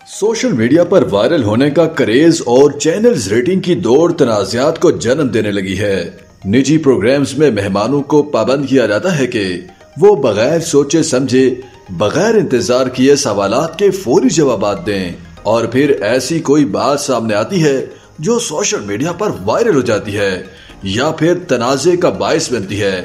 Social media पर viral होने का क्रेज और चैनल्स रेटिंग की दौड़ तनाज़ात को जन्म देने लगी है। निजी प्रोग्राम्स में मेहमानों को पाबंद किया जाता है कि वो बगैर सोचे समझे, बगैर इंतजार किए सवालात के फौरी जवाब दें, और फिर ऐसी कोई बात सामने आती है जो सोशल मीडिया पर वायरल हो जाती है या फिर तनाज़े का बायस बनती है।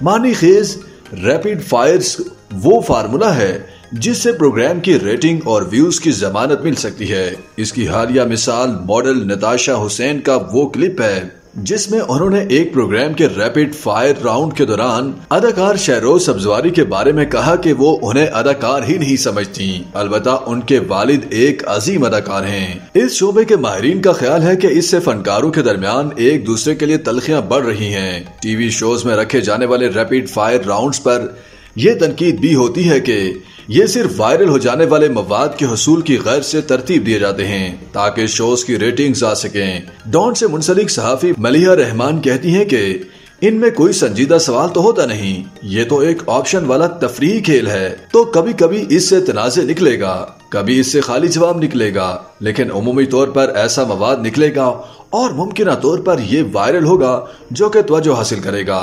मानी खेज रैपिड फायर्स वो फार्मूला है जिससे प्रोग्राम की रेटिंग और व्यूज की जमानत मिल सकती है। इसकी हालिया मिसाल मॉडल नताशा हुसैन का वो क्लिप है जिसमें उन्होंने एक प्रोग्राम के रैपिड फायर राउंड के दौरान अदाकार शहरोज सब्जवारी के बारे में कहा कि वो उन्हें अदाकार ही नहीं समझती, अलबत्ता उनके वालिद एक अजीम अदाकार हैं। इस शोबे के माहिरीन का ख्याल है कि इससे फनकारों के दरमियान एक दूसरे के लिए तलखियां बढ़ रही हैं। टीवी शोज में रखे जाने वाले रैपिड फायर राउंड्स पर यह तनकीद भी होती है कि ये सिर्फ वायरल हो जाने वाले मवाद के हसूल की गैर से तरतीब दिए जाते हैं ताकि शोज की रेटिंग्स आ सकें। डॉन से मुंसलिक सहाफी मलिहा रहमान कहती हैं कि इनमें कोई संजीदा सवाल तो होता नहीं, ये तो एक ऑप्शन वाला तफरीही खेल है। तो कभी कभी इससे तनाज़े निकलेगा, कभी इससे खाली जवाब निकलेगा, लेकिन उमूमी तौर पर ऐसा मवाद निकलेगा और मुमकिन तौर पर यह वायरल होगा जो कि तवज्जो हासिल करेगा।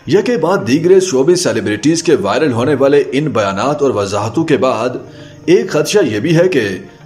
यके बाद दीगरे शोबे सेलिब्रिटीज के वायरल होने वाले इन बयानात और वजाहतों के बाद एक खदशा ये भी है कि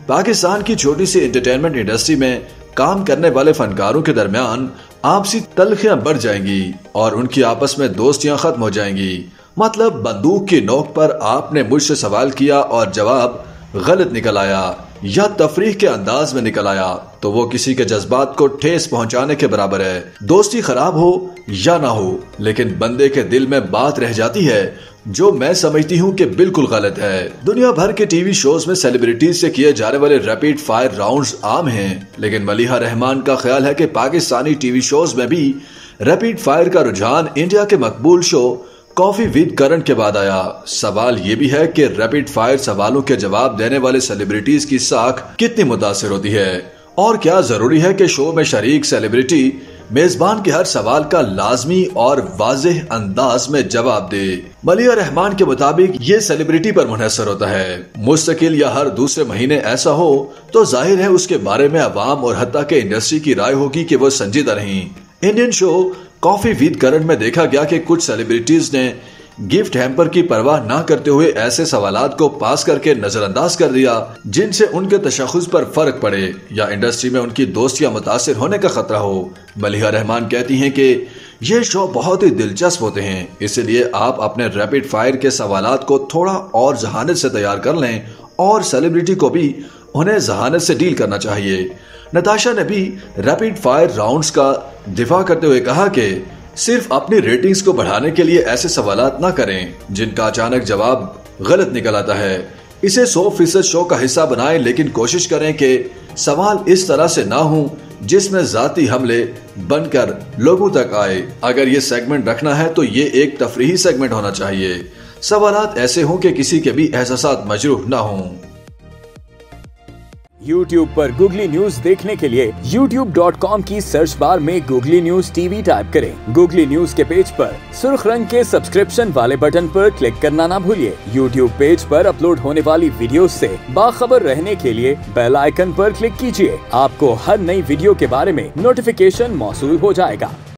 पाकिस्तान की छोटी सी एंटरटेनमेंट इंडस्ट्री में काम करने वाले फनकारों के दरमियान आपसी तलखियां बढ़ जाएंगी और उनकी आपस में दोस्तियां खत्म हो जाएंगी। मतलब बंदूक की नोक पर आपने मुझसे सवाल किया और जवाब गलत निकल आया या तफरीह के अंदाज में निकल आया तो वो किसी के जज्बात को ठेस पहुंचाने के बराबर है। दोस्ती खराब हो या ना हो, लेकिन बंदे के दिल में बात रह जाती है जो मैं समझती हूँ कि बिल्कुल गलत है। दुनिया भर के टीवी शोज में सेलिब्रिटीज से किए जाने वाले रैपिड फायर राउंड्स आम हैं, लेकिन मलिहा रहमान का ख्याल है कि पाकिस्तानी टीवी शोज में भी रैपिड फायर का रुझान इंडिया के मकबूल शो कॉफी विद करण के बाद आया। सवाल ये भी है कि रैपिड फायर सवालों के जवाब देने वाले सेलिब्रिटीज की साख कितनी मुतासिर होती है और क्या जरूरी है कि शो में शरीक सेलिब्रिटी मेजबान के हर सवाल का लाजमी और वाज़ेह अंदाज में जवाब दे। मलिहा रहमान के मुताबिक ये सेलिब्रिटी पर मुनहसर होता है। मुस्तकिल या हर दूसरे महीने ऐसा हो तो जाहिर है उसके बारे में अवाम और हत्ता के इंडस्ट्री की राय होगी कि वो संजीदा नहीं। इंडियन शो कॉफी विद करण में देखा गया कि कुछ सेलिब्रिटीज ने गिफ्ट हैम्पर की परवाह न करते हुए ऐसे सवालात को पास करके नजरअंदाज कर दिया जिनसे उनके तशख़्ख़ुस पर फर्क पड़े या इंडस्ट्री में उनकी दोस्तियां मुतासिर होने का खतरा हो। मलिहा रहमान कहती हैं कि ये शो बहुत ही दिलचस्प होते हैं, इसलिए आप अपने रैपिड फायर के सवालात को थोड़ा और जहानत से तैयार कर लें और सेलिब्रिटी को भी उन्हें जहानत से डील करना चाहिए। नताशा ने भी रैपिड फायर राउंड्स का दिफा करते हुए कहा कि सिर्फ अपनी रेटिंग्स को बढ़ाने के लिए ऐसे सवालात ना करें जिनका अचानक जवाब गलत निकल आता है। इसे 100% शो का हिस्सा बनाएं, लेकिन कोशिश करें कि सवाल इस तरह से ना हो जिसमें जाती हमले बनकर लोगों तक आए। अगर ये सेगमेंट रखना है तो ये एक तफरीही सेगमेंट होना चाहिए। सवालात ऐसे हों कि किसी के भी एहसासात मजरूह ना हों। YouTube पर गूगली न्यूज देखने के लिए youtube.com की सर्च बार में गूगली न्यूज टीवी टाइप करें। गूगली न्यूज के पेज पर सुर्ख रंग के सब्सक्रिप्शन वाले बटन पर क्लिक करना ना भूलिए। YouTube पेज पर अपलोड होने वाली वीडियोस से बाखबर रहने के लिए बेल आइकन पर क्लिक कीजिए। आपको हर नई वीडियो के बारे में नोटिफिकेशन मौसूल हो जाएगा।